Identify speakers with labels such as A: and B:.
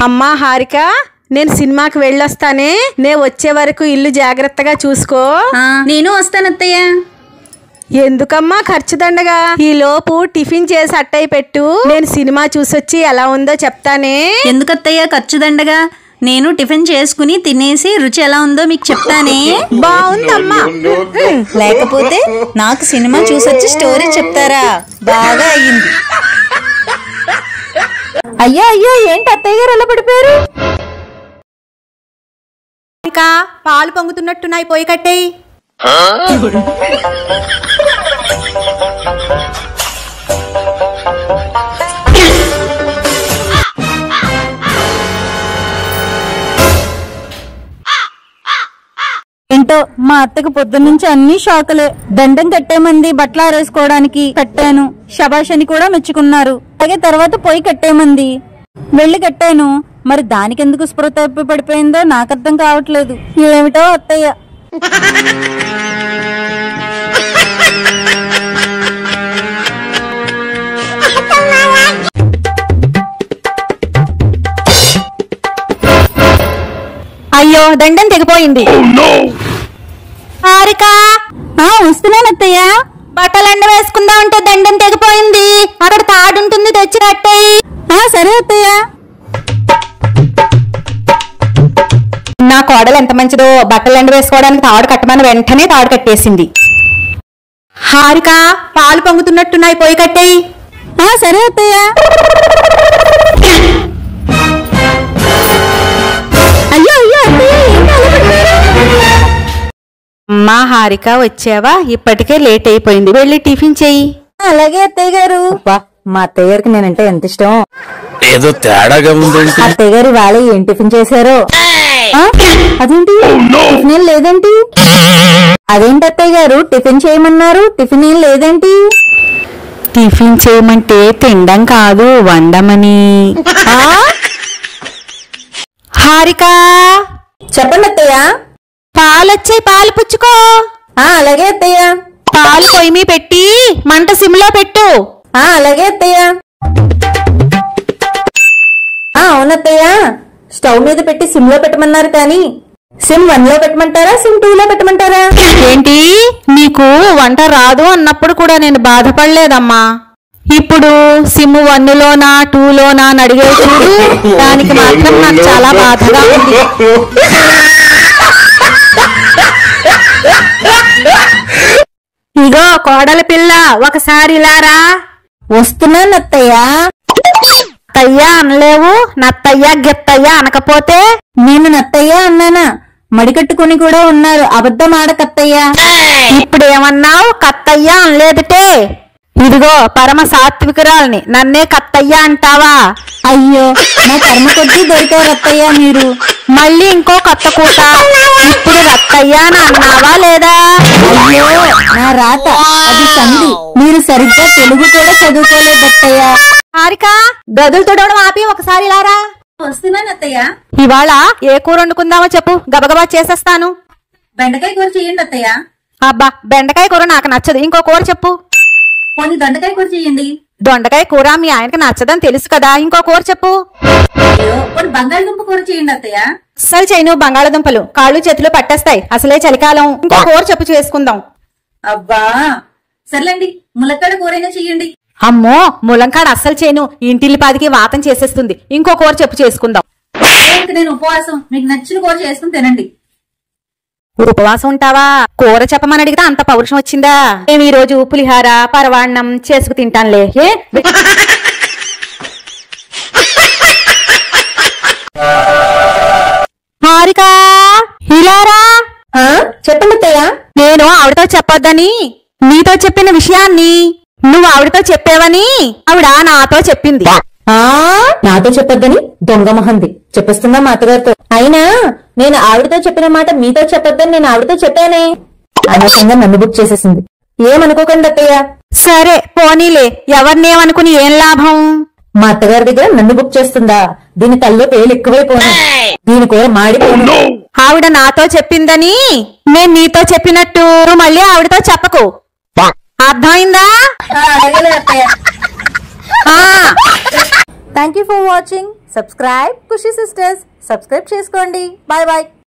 A: అమ్మా హారిక, నేను సినిమాకి వెళ్ళొస్తానే, నే వచ్చే వరకు ఇల్లు జాగ్రత్తగా చూసుకో.
B: నేను వస్తాను అత్తయ్య.
A: ఎందుకమ్మా ఖర్చు దండగా, ఈ లోపు టిఫిన్ చేసి అట్టయి పెట్టు, నేను సినిమా చూసొచ్చి ఎలా ఉందో చెప్తానే.
B: ఎందుకత్తయ్య ఖర్చు దండగా, నేను టిఫిన్ చేసుకుని తినేసి రుచి ఎలా ఉందో మీకు చెప్తానే.
A: బాగుందమ్మా.
B: లేకపోతే నాకు సినిమా చూసొచ్చి స్టోరీ చెప్తారా? బాగా అయ్యింది. అయ్యో అయ్యో, ఏంటి అత్తయ్య గారు ఎలా పడిపోయారు?
A: ఇంకా పాలు పొంగుతున్నట్టున్నాయి, పోయి కట్టేయి.
B: ఏంటో మా అత్తకు పొద్దున్నుంచి అన్ని షాకులే. దండం కట్టేమంది బట్టలు ఆరేసుకోవడానికి, కట్టాను. శబాష్ అని కూడా మెచ్చుకున్నారు. అలాగే తర్వాత పోయి కట్టేమంది, వెళ్లి కట్టాను. మరి దానికెందుకు స్పృహ తప్పి పడిపోయిందో నాకు అర్థం కావట్లేదు. ఏమిటో అత్తయ్య.
A: అయ్యో, దండం తెగిపోయింది. హారిక,
B: వస్తున్నాను అత్తయ్య.
A: బట్టలు ఎండ వేసుకుందా ఉంటే దండం తెగిపోయింది. అక్కడ తాడుంటుంది, తెచ్చి కట్టేయి.
B: సరే అత్తయ్య.
A: నా కోడలు ఎంత మంచిదో, బట్టలు ఎండ వేసుకోవడానికి తాడు కట్టమని వెంటనే తాడు కట్టేసింది. హారిక, పాలు పొంగుతున్నట్టున్నాయి, పోయి కట్టేయి.
B: సరే అత్తయ్య. అయ్యో అయ్యో
A: అమ్మా హారిక, వచ్చావా? ఇప్పటికే లేట్ అయిపోయింది, వెళ్ళి టిఫిన్ చెయ్యి.
B: అలాగే అత్తయ్య గారు. మా అత్తయ్య గారికి నేనంటే ఎంత ఇష్టం.
C: ఏదో తేడాగా ఉందండి.
B: అత్తయ్య గారు ఇవాళ ఏం టిఫిన్ చేశారో? అదేంటి టిఫిన్ ఏం లేదేంటి? అదేంటి అత్తయ్య గారు టిఫిన్ చేయమన్నారు, టిఫిన్ ఏం లేదేంటి?
A: టిఫిన్ చేయమంటే తినడం కాదు, వండమని. హారిక,
B: చెప్పండి అత్తయ్య.
A: పాలొచ్చాయి, పాలు పుచ్చుకో.
B: అలాగే అత్తయ్య.
A: పాలు పొయ్యి మీద పెట్టి మంట సిమ్లో పెట్టు.
B: అలాగే అత్తయ్య. అవునత్తయ్య, స్టవ్ మీద పెట్టి సిమ్ లో పెట్టమన్నారు, కానీ సిమ్ 1 లో పెట్టమంటారా, సిమ్ 2 లో పెట్టమంటారా?
A: ఏంటి, నీకు వంట రాదు అన్నప్పుడు కూడా నేను బాధపడలేదమ్మా. ఇప్పుడు సిమ్ 1 లోనా 2 లోనా అని అడిగే చూడు, దానికి మాత్రం నాకు చాలా బాధగా ఉంది. ఇగో కోడల పిల్ల, ఒకసారి ఇలారా.
B: వస్తున్నాను అత్తయ్య.
A: అత్తయ్య అనలేవు, నత్తయ్య గిత్తయ్య అనకపోతే?
B: నేను నత్తయ్య అన్నానా? మడికట్టుకుని కూడా ఉన్నారు, అబద్ధం ఆడకత్తయ్య.
A: ఇప్పుడేమన్నావు? కత్తయ్య అనలేదుటే. ఇదిగో పరమ సాత్వికురాల్ని, నన్నే కత్తయ్య అంటావా?
B: అయ్యో, నా కర్మ కొద్దీ దొరికారు అత్తయ్య మీరు.
A: మళ్ళీ ఇంకో కొత్త కూట. ఇప్పుడు రత్తయ్య అని అన్నావా లేదా?
B: అయ్యో, నా రాత అది సంధి. మీరు సరిగ్గా తెలుగు కూడా చదువుకోలేదు అత్తయ్య.
A: హారిక, గదులు తుడవడం ఆపి ఒకసారి ఇలారా.
B: వస్తున్నాను అత్తయ్య.
A: ఇవాళ ఏ కూర వండుకుందామో చెప్పు, గబగబా చేసేస్తాను.
B: బెండకాయ కూర చేయండి అత్తయ్య.
A: అబ్బా, బెండకాయ కూర నాకు నచ్చదు, ఇంకో కూర చెప్పు.
B: కొన్ని దొండకాయ కూర చేయండి.
A: దొండకాయ కూర మీ ఆయనకి నచ్చదని తెలుసు కదా, ఇంకో కూర చెప్పు.
B: కొన్ని బంగాళదుంప కూర చేయండి అత్తయ్య.
A: అస్సలు చేయను బంగాళదుంపలు, కాళ్ళు చేతులు పట్టేస్తాయి, అసలే చలికాలం. ఇంకో కూర చెప్పు, చేసుకుందాం.
B: అబ్బా సర్లేండి, ములక్కాడ కూరైనా చెయ్యండి.
A: అమ్మో, ములంకాడ అస్సలు చేయను, ఇంటిల్లిపాదికి వాతం చేసేస్తుంది. ఇంకో కూర చెప్పు, చేసుకుందాం.
B: నేను ఉపవాసం, మీకు నచ్చిన కూర చేసుకుని తినండి.
A: ఉపవాసం ఉంటావా? కూర చెప్పమని అడిగితే అంత పౌరుషం వచ్చిందా? మేము ఈ రోజు పులిహార పరవాన్నం చేసుకు తింటానులే. హారిక, ఇలారా.
B: చెప్పండి అత్తయ్య.
A: నేను ఆవిడతో చెప్పొద్దని నీతో చెప్పిన విషయాన్ని నువ్వు ఆవిడతో చెప్పావని ఆవిడ నాతో చెప్పింది.
B: నాతో చెప్పొద్దని దొంగ మొహంది చెప్పిస్తుందా మా అత్తగారితో? అయినా నేను ఆవిడతో చెప్పిన మాట మీతో చెప్పొద్దని నేను ఆవిడతో చెప్పానే. అనవసరంగా నన్ను బుక్ చేసేసింది. ఏమనుకోకండి అత్తయ్య.
A: సరే పోనీలే, ఎవరినేమనుకుని ఏం లాభం?
B: మా అత్తగారి దగ్గర నన్ను బుక్ చేస్తుందా? దీని తల్లో పేలు ఎక్కువైపోను, దీని కూర మాడిపోను.
A: ఆవిడ నాతో చెప్పిందని నేను నీతో చెప్పినట్టు మళ్ళీ ఆవిడతో చెప్పకు, అర్థమైందా?
B: Thank you for watching. Subscribe Khushi sisters. Subscribe చేసుకోండి. Bye bye.